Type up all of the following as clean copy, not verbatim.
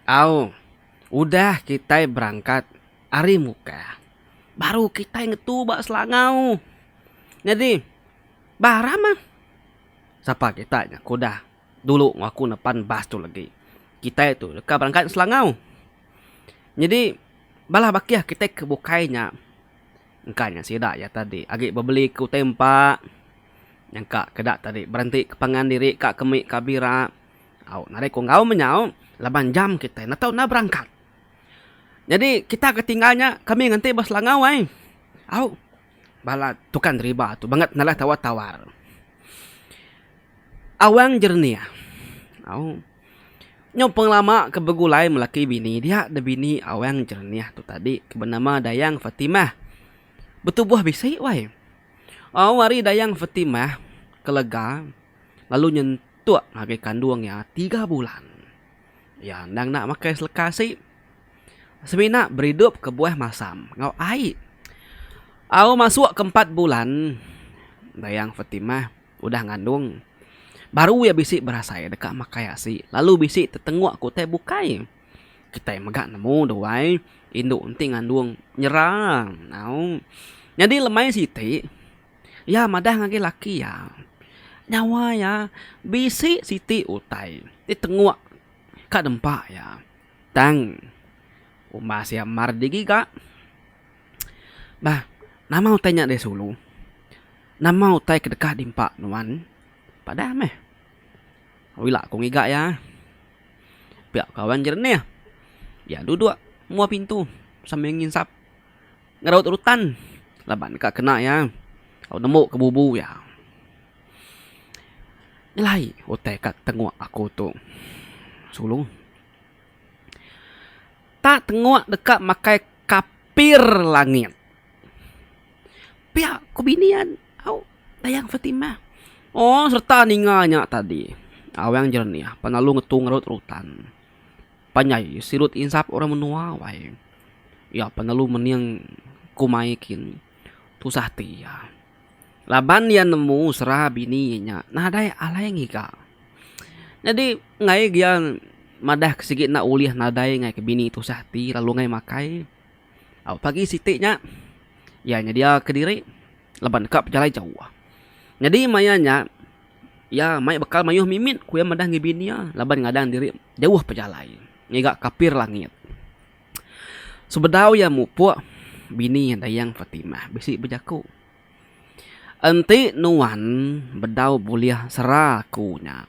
Au, udah kita berangkat hari muka. Baru kita ngetubak selangau. Jadi, barama. Siapa kita nya kuda. Dulu ngaku nepan bas tu lagi. Kita itu dekat berangkat selangau. Jadi, balah bakiah kita kebukainya. Engkanya sidak ya tadi. Agi bebeli ku tempak. Yang kak kedak tadi berhenti ke pangan diri kak kemik kabira. Au, nare ku ngau menyau 8 jam kita. Nah tahu nak berangkat. Jadi kita ketinggalnya kami nganti bas langau ai. Au, bala tukang riba tu banget nalah tawar-tawar. Awang jernih. Au. Nyopeng lama kebegulai melaki bini dia ada bini awang jernih tu tadi bernama Dayang Fatimah. Betubuh bisi wai. Oh, hari Dayang Fatimah kelega lalu nyentuh hari kandungnya 3 bulan. Ya, nang nak makai selekasi. Semina beridup ke buah masam. Ngau ai. Au masuk ke 4 bulan. Dayang Fatimah udah ngandung. Baru ya bisi berasa ya dekat makai asi. Lalu bisi tetenguk ku teh bukai. Kita yang megak nemu doai. Induk unting ngandung nyerang. Au. Jadi lemai siti. Ya madah ngagi laki ya. Nyawa ya. Bisi siti utai. Ditenguk. Kak dempak ya. Tang. Umbah siap mardigi kak. Bah. Nama utainya deh sulu. Nama utai kedekah dimpak nuan. Padah meh. Wila aku ngigak ya. Pihak kawan jernih. Ya duduk. Mua pintu. Sambil nginsap. Ngeraut-urutan. Laban kak kena ya. Kau nemu ke bubu ya. Nilai. Utai kak tengok aku tu. Sulung. Tak tengok dekat makai kapir langit. Pihak ku binian. Au. Dayang Fatimah. Oh, serta ninganya tadi. Awang jernih. Panalu ngetung ngerut-rutan. Panyai sirut insap orang menua wai. Ya panalu meniang kumaikin. Tusahti ya. Laban dia nemu serah bininya. Nah dai alay ngika. Jadi ngai dia madah kesigit nak uliah nadai ngai ke bini tusahti lalu ngai makai. Au pagi sitiknya. Ya nya dia ke diri. Laban kap jalan jauh. Jadi mayanya ya mai bekal mayuh mimit ku yang madah ngibinia. Laban ngadang diri jauh pejalai. Ngigak kapir langit. Sebedau ya mupuk bini Dayang Fatimah bisi bejaku. Enti nuan bedau buliah serakunya.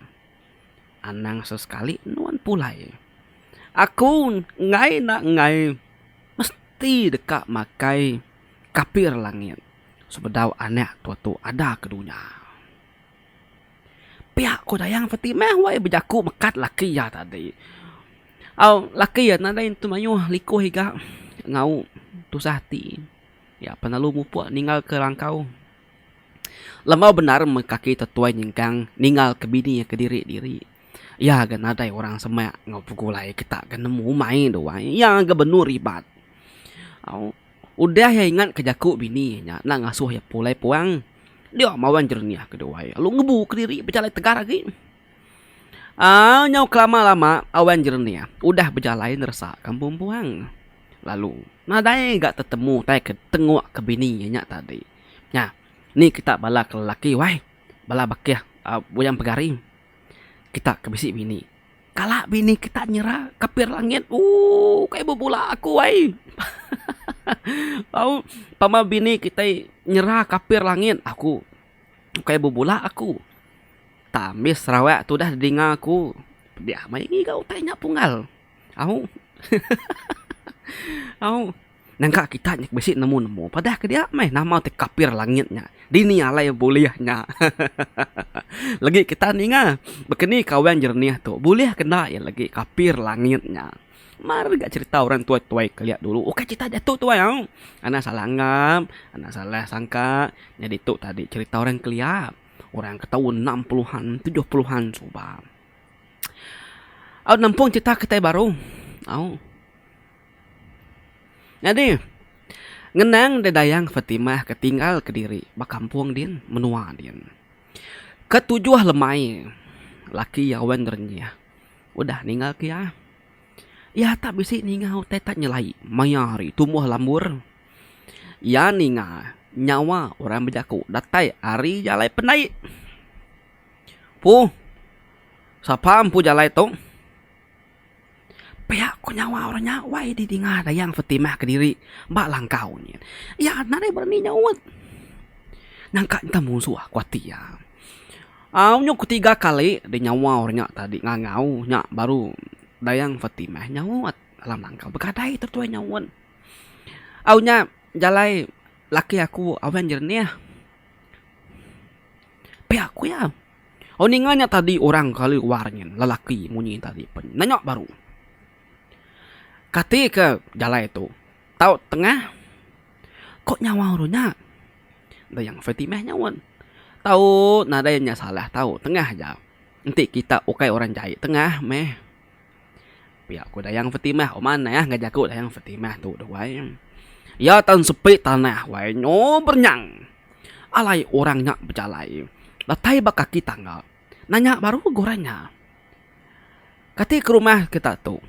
Anang sesekali nuan pulai. Aku ngai nak ngai mesti dekat makai kapir langit. Sebedau anak tu ada kedunya. Pihak ku Dayang Fatimah wai bejaku mekat laki ya tadi. Au laki ya nada itu mayuh likuh higa ngau tusahti. Ya panalu mupuk ninggal ke rangkau. Lemau benar mengkaki tetuai nyingkang ninggal ke bini ke diri-diri. Ya gan ada orang semak ngau pugulai kita gan nemu main doang. Ya gan benu ribat. Au udah ya ingat kejaku bini nya nak ngasuh ya pulai puang. Dia mawan jernih kedua. Lalu ngebu ke diri berjalan tegar lagi. Nyau kelama-lama awan jernih. Udah berjalan resah kampung puang. Lalu nadai gak tetemu tai ketenguk ke bininya tadi. Nah, ni kita bala ke lelaki wai. Bala bakiah buyang pegari. Kita ke bisi bini. Kala bini kita nyerah kapir langit. Kayak bubula aku wai. Tahu pama bini kita nyerah kapir langit. Aku kayak bubula aku. Tamis rawak tu dah dengar aku. Dia mai kau tanya punggal. Au. Au. Nangka kita nyak besi nemu-nemu. Padah ke dia mai nama te kapir langitnya. Dini alai bolehnya. Lagi kita ninga. Bekeni kawan jernih tu. Boleh kena ya lagi kapir langitnya. Mari gak cerita orang tua-tua keliat dulu. Oke cerita jatuh tua yang. Anak salah anggap. Anak salah sangka. Jadi tu tadi cerita orang keliat. Orang ketahuan 60-an, 70-an coba. Au nampung cerita kita baru. Au. Jadi ngenang Dayang Fatimah ketinggal ke diri bakampung din menua din. Ketujuh lemai laki yawan dernya. Udah ninggal kia. Ya tak bisi ningau teh tak nyelai. Mayari tumuh lambur. Ya ninga nyawa orang bejaku datai ari jalai penai. Pu, siapa ampu jalai tu? Pihak ko nyawa orang nyawa di dinga dayang Fatimah ke diri. Mbak langkau ni. Ya nare berani nyawat. Nangka entah musuh kuati ya. Nyo ketiga kali di nyawa orangnya tadi ngangau nya baru dayang Fatimah nyawat alam langkau bekadai tertuai nyawan. Nya jalai laki aku awan jernih. Pihak aku ya. Ninganya tadi orang kali warnyen lelaki munyi tadi pen. Nanya baru. Kati ke jalai itu. Tahu tengah. Kok nyawa orangnya? Dayang Fatimah nyawan. Tahu nadanya salah tahu tengah aja. Nanti kita ukai orang jahit tengah meh. Pihak aku dayang Fatimah mana ya ngajaku dayang Fatimah tu doai. Ya tan sepi tanah wae nyo bernyang. Alai orangnya berjalai. Datai baka kita enggak. Nanya baru gorengnya. Kati ke rumah kita tu.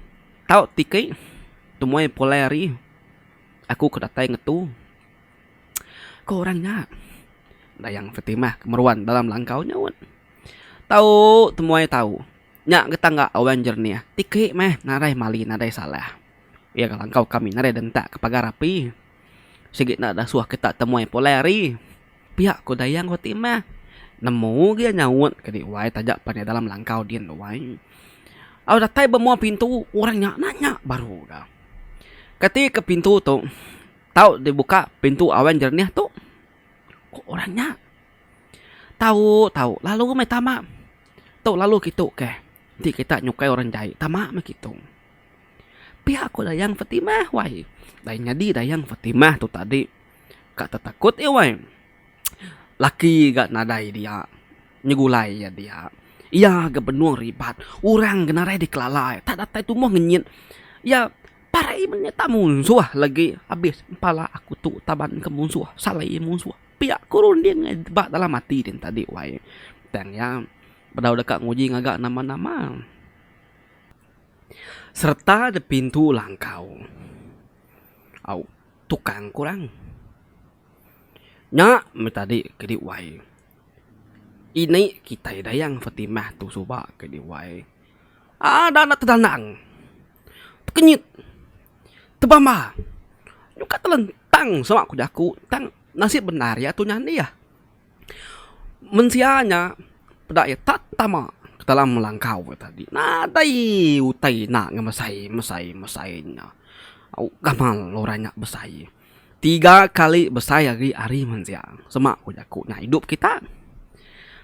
Tahu tiki tumuai poleri. Aku kedatai ngetu. Ke orangnya. Dayang Fatimah kemeruan dalam langkaunya wan. Tahu tumuai tahu. Nyak kita enggak awan jernih. Tiki meh narai mali narai salah. Ya kalau kau kami narai dentak ke pagar api. Sigit nak dah suah kita temuai poleri. Pihak ko dayang Fatimah. Nemu dia nyawut ke di wai tajak pada dalam langkau dia wai. Au datai bemua pintu orangnya nanya baru dah. Ketika pintu tu tahu dibuka pintu awan jernih tu. Kok orangnya? Tahu lalu mai tamak. Tu lalu gitu ke. Nanti kita nyukai orang jahit tamak mah gitu. Pihak ko dayang Fatimah wai. Dayang jadi dayang Fatimah tu tadi. Kak takut ya wai. Laki gak nadai dia. Nyegulai ya dia. Iya gak benuang ribat. Orang genarai dikelalai. Tak datai tu mau ngenyit. Ya parai menyata musuh lagi. Habis pala aku tu taban ke musuh. Salah ya musuh. Pihak kurun dia ngebat dalam hati dia tadi wai. Dan ya. Padahal dekat nguji ngagak nama-nama. Serta di pintu langkau. Au tukang kurang. Nya tadi ke di wai. Ini kita dayang Fatimah tu subak ke di wai. Ada anak terdanang. Terkenyit. Terbama. Nyuka telentang sama aku jaku. Tang nasib benar ya tu nyandi ya. Mensianya pedak ya tak tama ke dalam langkau tadi. Nadai utai nak ngemasai-masainya. Au gamal orangnya besai. 3 kali besai hari mensia. Semak aku jaku. Nah hidup kita.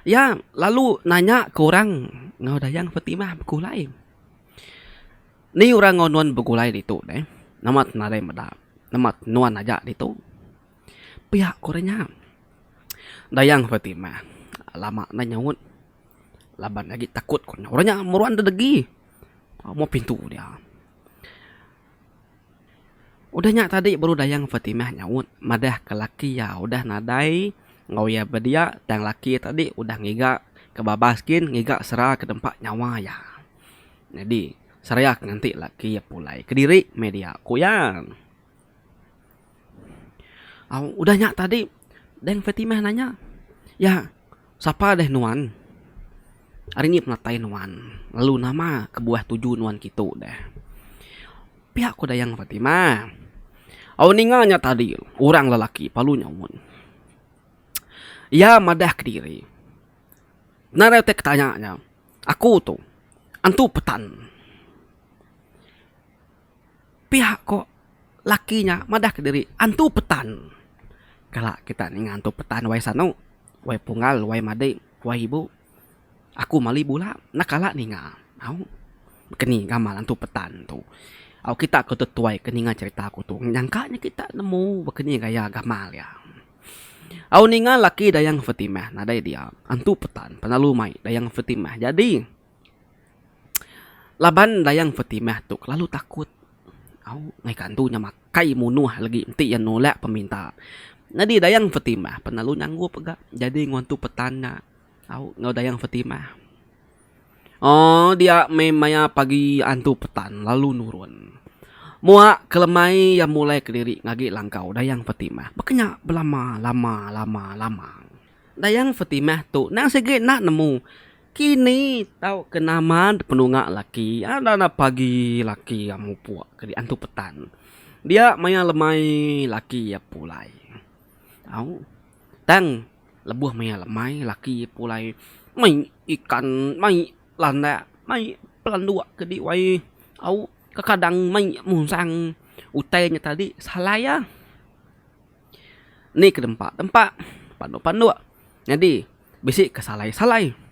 Ya lalu nanya ke orang ngau dayang Fatimah begulai. Ni orang ngonuan begulai itu deh. Namat nadai medap. Namat nuan aja itu. Pihak korenya. Dayang Fatimah. Lama nanyawut. Laban lagi takut korenya. Orangnya meruan dedegi. Mau pintu dia. Udahnya tadi baru dayang Fatimah nyawut. Madah ke laki ya udah nadai. Ngau ya bedia. Dan laki tadi udah ngigak kebabaskin. Ngigak serah ke tempat nyawa ya. Jadi serayak nanti laki ya pulai. Kediri media kuyang. Udahnya tadi. Dayang Fatimah nanya. Ya siapa deh nuan? Hari ini penatai nuan. Lalu nama kebuah 7 nuan gitu deh. Pihak ko dayang Fatimah. Ninganya tadi orang lelaki palu nyawun. Ya madah ke diri. Naretek tanyanya. Aku tuh antu petan. Pihak kok lakinya madah ke diri antu petan. Kalau kita nih antu petan wai sano, wai pungal, wai made, wai ibu. Aku mali bula nakala ninga. Keni gamal antu petan tuh. Kita ketetuai keninga cerita aku tuh. Nyangkanya kita nemu begini gaya gamal ya. Ninga laki dayang Fatimah. Nadai dia. Antu petan. Penalumai dayang Fatimah. Jadi. Laban dayang Fatimah tuh. Lalu takut. Ngay kantunya makai munuh lagi. Nanti yang nolak peminta. Nadi dayang Fatimah. Penalu nyanggup agak. Jadi ngantu petannya. Ngau dayang Fatimah. Oh, dia memangnya pagi antu petan lalu nurun. Muak kelemai yang mulai kediri ngagi langkau Dayang Fatimah. Makanya lama. Dayang Fatimah tu nang segi nak nemu. Kini tahu kenaman penunggak laki. Ada na pagi laki yang puak kedi antu petan. Dia maya lemai laki ya pulai. Tahu? Tang lebuh maya lemai laki pulai. Mai ikan mai landa mai pelandua kedi wai. Au kadang mai musang utainya tadi salah ya. Ni ke tempat pandu. Jadi bisik kesalai-salai.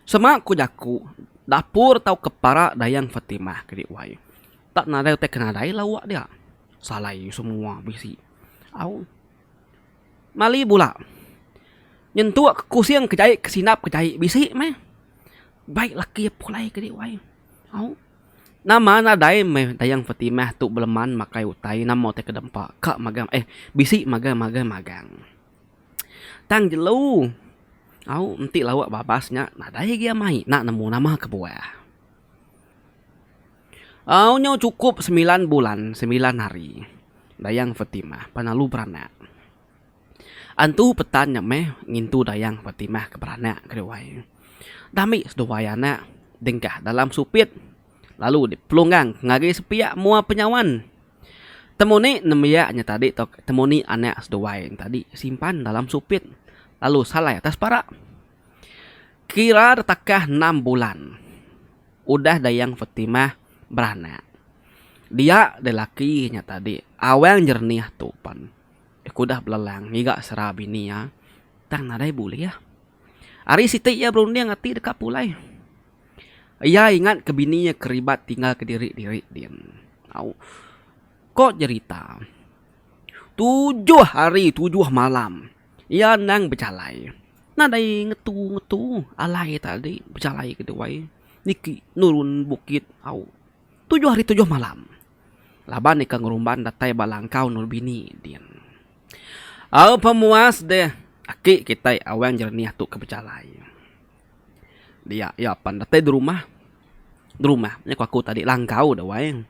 Sama ku jaku dapur tau kepara Dayang Fatimah kedi wai. Tak nadai teh kenadai lawak dia. Salai semua bisi. Au. Mali bula. Nyentuh ke kusiang kejai kesinap kejai bisi meh. Baik laki pulai kedi wai. Au. Nama nadai meh Dayang Fatimah tu beleman makai utai namo teh kedempa. Kak magang bisi magang. Tang jelu. Au nanti lawak babasnya nadai dia mai nak nemu nama ke buah. Au nyo cukup 9 bulan 9 hari. Dayang Fatimah panalu beranak. Antu petan meh ngintu Dayang Fatimah ke beranak kedewai. Dami sedawayana dengkah dalam supit. Lalu dipelunggang ngagi sepiak mua penyawan. Temuni nemiaknya tadi temuni anak sedawai tadi simpan dalam supit. Lalu salai atas parak. Kira retakah 6 bulan. Udah Dayang Fatimah beranak. Dia lelakinya tadi. Awang jernih tupan. Kudah belelang. Ngiga serah bini ya. Tang nadai boleh ya. Ari siti ya berunding ngati dekat pulai. Ia ingat ke bininya keribat tinggal ke diri dia. Au. Kok cerita. 7 hari 7 malam. Ia nang bercalai. Nadai ngetu alai tadi bercalai ke dewai. Niki nurun bukit au. 7 hari 7 malam. Laban ikan ngerumban datai balangkau nur bini dian. Au pemuas deh. Aki kita awan jernih tu ke bercalai. Dia ya pandatai di rumah. Nya aku tadi langkau dewai.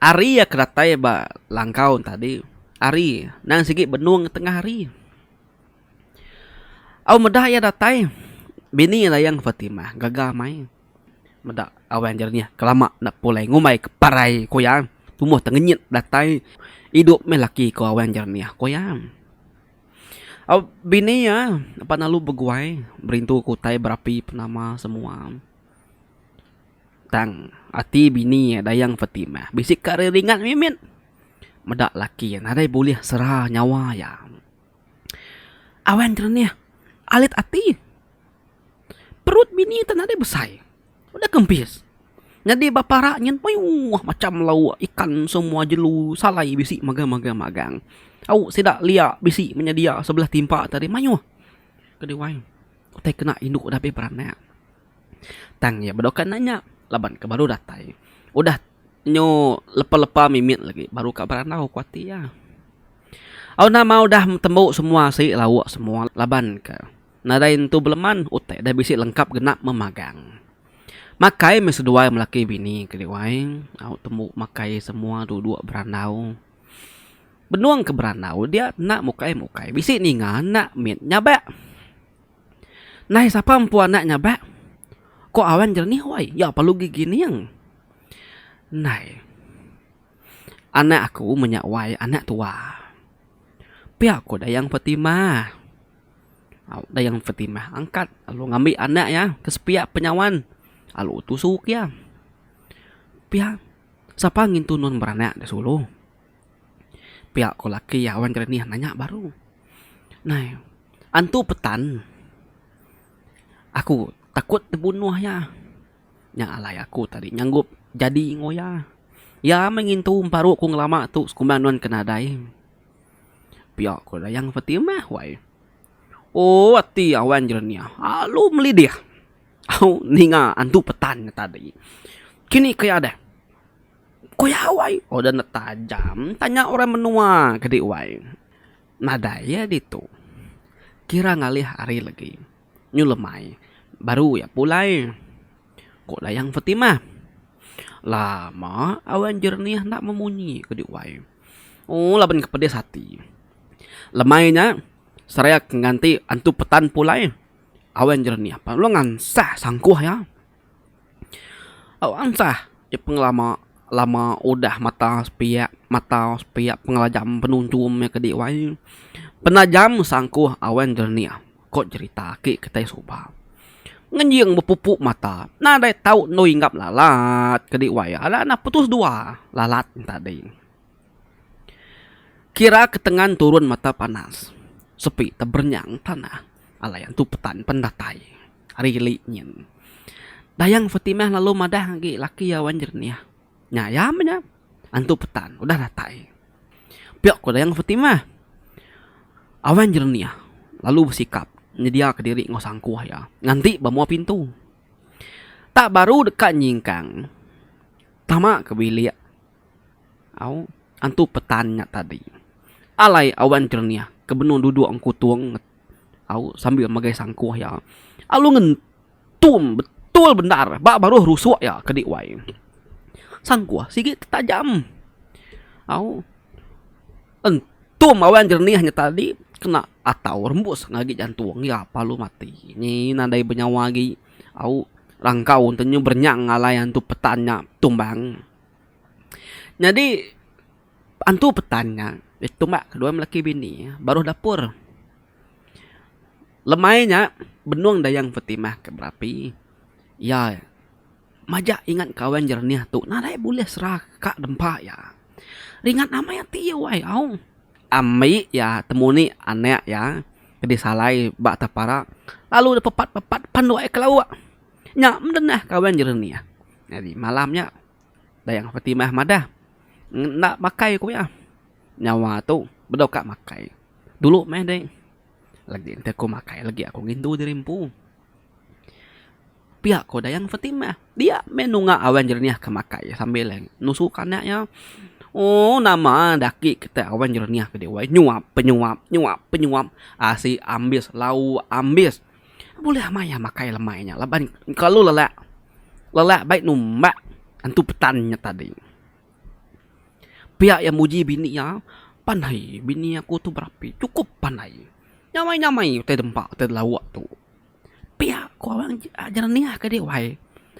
Ari ya kedatai ba langkau tadi. Ari nang sigi benung tengah hari. Au medah ya datai. Bini Dayang Fatimah gagah mai. Medak awan jernih kelama nak pulai ngumai keparai koyang. Tumuh tengenyit datai. Hidup melaki ko awan jernih koyang. Au bini ya apa nalu beguai berintu kutai berapi penama semua. Tang ati bini Dayang Fatimah bisik kariringan mimin. Medak laki yang nadai boleh serah nyawa ya. Awan jernih alit ati. Perut bini tanadai besai. Udah kempis. Jadi baparak nyen payuh macam lau ikan semua jelu salai bisi magang. Au sedak liak bisi menyedia sebelah timpa tadi mayuh. Kedewai. Utai kena induk dah beranak. Tang ya bedokan nanya laban ke baru datai. Udah nyo lepa-lepa mimit lagi baru ka beranau kuati ya. Au nama udah tembuk semua si lawak semua laban ke. Nadain tu beleman utai dah bisi lengkap genap memagang. Makai mesedua melaki bini kedewai. Au tembuk makai semua dua-dua beranau. Benuang ke beranau dia nak mukai. Bisi ninga nak mit nyabak. Nah siapa empu anak nyabak? Kok awan jernih wai? Ya perlu gigi yang. Nah. Anak aku menyakwai anak tua. Pihak ko Dayang Fatimah. Dayang Fatimah angkat lalu ngambil anak ya ke sepiak penyawan. Lalu tusuk ya. Pihak siapa ngintu non beranak dah solo. Pihak ko laki ya awan jernih nanya baru. Nah, antu petan. Aku takut terbunuh ya. Yang alai aku tadi nyanggup jadi ngoya. Ya mengintu paru ku ngelama tu sekumanuan kenadai. Pihak ko Dayang Fatimah wai. Oh ati awan jernih. Lalu melidih. Au ninga antu petan tadi. Kini kaya ada. Koya wai. Oh dan tajam. Tanya orang menua gede wai. Nadaya ditu. Kira ngalih hari lagi. Nyulemai. Baru ya pulai. Kok dayang Fatimah. Lama awan jernih nak memunyi ke diwai. Oh, laban kepedes hati. Lemainya seraya ganti antu petan pulai. Awan jernih palungan sah sangkuh ya. Awan sah ya penglama lama udah mata sepiak pengelajam penuncum ya ke diwai. Penajam sangkuh awan jernih. Kok cerita ke ketai soba. Ngenjing berpupuk mata. Nadai tahu no inggap lalat ke diwai. Ada anak putus dua lalat tadi. Kira ketengan turun mata panas. Sepi terbernyang tanah. Alayan tu petan pendatai. Rili nyin. Dayang Fatimah lalu madah laki awan jernih. Nyayamnya antu petan udah datai. Piok ko dayang Fatimah. Awan jernih lalu bersikap nyedia ke diri ngosangkuh ya. Nganti bamua pintu. Tak baru dekat nyingkang. Tama ke bilik. Antu petannya tadi. Alai awan jernih kebenun duduk angku tuang. Sambil magai sangkuh ya. Alu ngentum betul benar. Bak baru rusuk ya ke diwai. Sangkuh sigit tajam. Entum awan jernihnya tadi kena atau rembus ngagi jantung ya palu mati. Ni nadai benyawa lagi. Rangkau tenyu bernyang ngalayan tu petannya tumbang. Jadi antu petannya tumbak kedua melaki bini baru dapur. Lemainya benuang dayang Fatimah ke berapi. Ya majak ingat kawan jernih tu. Nadai boleh serah kak dempak ya. Ringat nama ya tiyo ay. Amai ya temuni anek ya. Jadi salai bak tapara. Lalu pepat pandu ay kelawak. Nyak mendenah kawan jernih. Jadi malamnya dayang Fatimah madah. Nak makai ko ya. Nyawa tu bedokak makai. Dulu meh deh. Lagi ente ko makai lagi aku ngintu dirimpu. Pihak ko dayang Fatimah. Dia menunga awan jernih ke makai sambil nusukannya ya. Oh nama daki kita awan jernih ke dewa. Penyuap. Asi ambis lau ambis. Boleh maya makai lemainya. Laban kalau lelak baik numbak antu petannya tadi. Pihak yang muji bini ya. Pandai bini aku tu berapi. Cukup pandai. Nyamai teh dempak teh lawak tu. Pihak ko awan jernih ke dewa.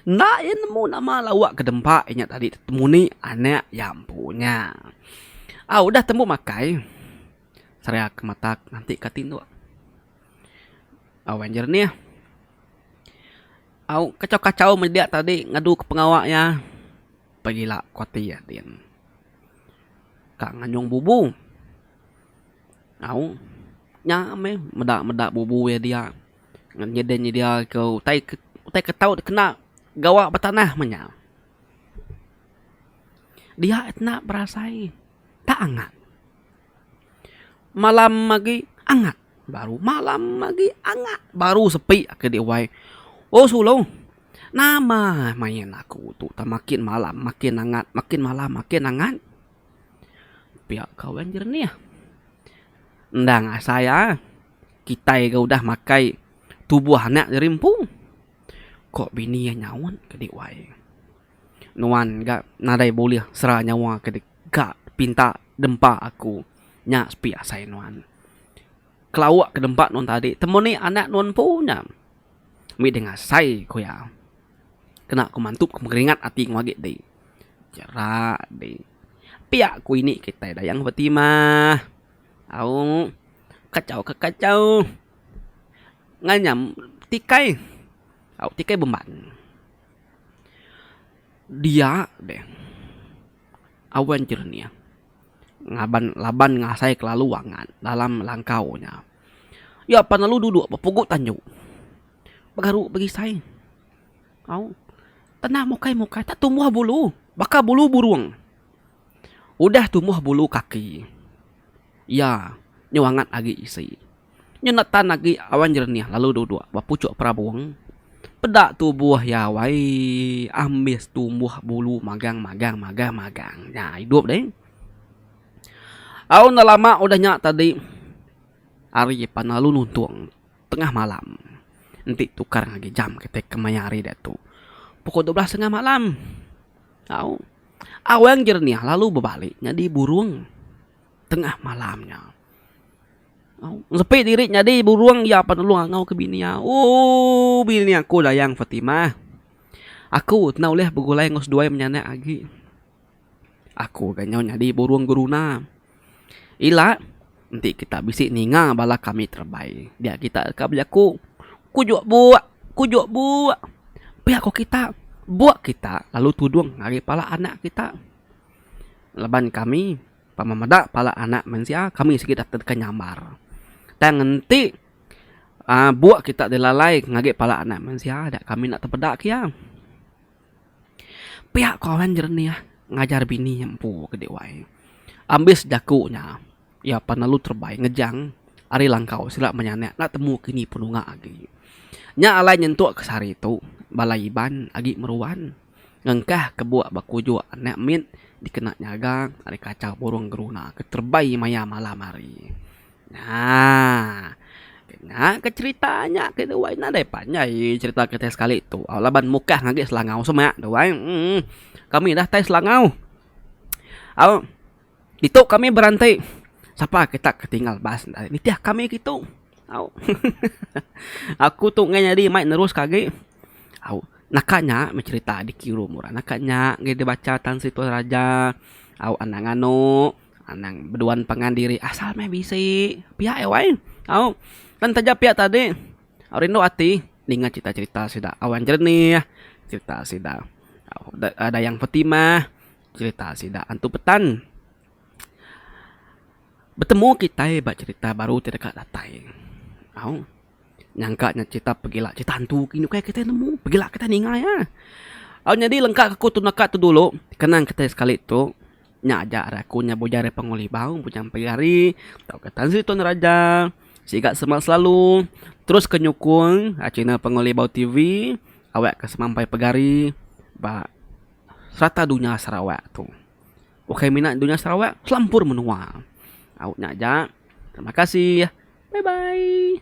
Nak nemu nama lawak ke dempak nya tadi temuni anak yang punya. Udah temu makai. Saya ke mata nanti katin tu. Awan jernih. Kacau-kacau media tadi ngadu ke pengawaknya. Pergilah koti ya din. Kak nganyong bubu. Nyame medak bubu ya dia. Nyeden dia ke utai ketau kena gawak bertanah menya. Dia etna berasai tak angat. Malam lagi angat. Malam lagi angat. Baru sepi ke diwai. Oh sulo. Nama main aku tu tak makin malam makin angat, makin malam makin angat. Pihak kawan jernih. Ndang saya kita ga udah makai tubuh anak rimpung. Kok bini yang nyawan ke diwai. Nuan gak nadai boleh serah nyawa ke gak pinta dempa aku. Nya sepi asai nuan. Kelawak ke dempak nuan tadi. Temuni anak nuan punya. Mi dengan say ko ya. Kena aku mantup kemeringat hati ngwagit deh. Cerak deh. Piak ku ini kita dayang Fatimah. Kacau. Nganyam tikai. Tikai beban. Dia deh. Awan jernih. Laban ngasai kelaluangan dalam langkaunya. Ya panalu duduk berpugut tanjuk. Bagaru bagi saya. Tanah mukai tak tumbuh bulu. Baka bulu burung. Udah tumbuh bulu kaki. Ya, nyuangat lagi isi. Nyunatan lagi awan jernih lalu duduk berpucuk prabuang. Pedak tubuh ya wai. Ambis tumbuh bulu magang. Ya hidup deh. Nak lama udah nyak tadi. Hari panalu nuntung. Tengah malam. Nanti tukar lagi jam kita kemayari dah tu. pukul 12 tengah malam. Tahu? Awang jernih lalu berbaliknya di burung tengah malamnya. Sepi dirinya di burung ya penelung ngau ke bininya. Oh, bini aku Dayang Fatimah. Aku tenau leh begulai ngos dua menyanak lagi. Aku ganyaw di burung guruna. Ila nanti kita bisik ninga bala kami terbaik. Dia kita kabliaku. Kujuk buak. Pihak kok kita buat kita lalu tudung ngari pala anak kita. Leban kami pamamada pala anak manusia kami sekitar terkan nyambar. Dan nanti buat kita dilalai ngagi pala anak manusia ada kami nak terpedak ya. Pihak kawan jernih ngajar bini empu gede wae. Ambis dakunya. Ya panalu terbaik ngejang ari langkau silap menyanek nak temu kini penunga agi. Nya alai nyentuk kesari itu balaiban agi meruan. Ngengkah kebuak baku jua anak min dikena nyaga ari kacau burung geruna keterbai maya malam hari. Nah, kena ke ceritanya ke dewai na depannya cerita kita sekali itu. Laban mukah ngagi selangau semua dewai. Kami dah tes selangau. Itu kami berantai. Siapa kita ketinggal bahas ini tiap kami gitu. Aku tuh nyari main terus kage. Nakanya mencerita di kiro murah. Nakanya gede baca tan situ raja. Anang anang beduan pengandiri asal meh bisi. Pihak ewain. Kan taja pihak tadi. Rindo ati ningat cerita-cerita sudah awan jernih. Cerita sudah ada yang Fatimah. Cerita sudah antu petan. Bertemu kita cerita baru tidak datai. Nyangka cerita pergilah cerita hantu kini kayak kita nemu pergilah kita ningai ya. Jadi lengkap aku tu nakat tu dulu kenang kita sekali tu nya ajar aku nya bojare pengoli bau punya pegari tau kata situ raja sigat semak selalu terus kenyukung acina pengoli bau TV awak ke semampai pegari ba serata dunia Sarawak tu. Oke minat dunia Sarawak selampur menua. Nya aja. Terima kasih. Bye bye.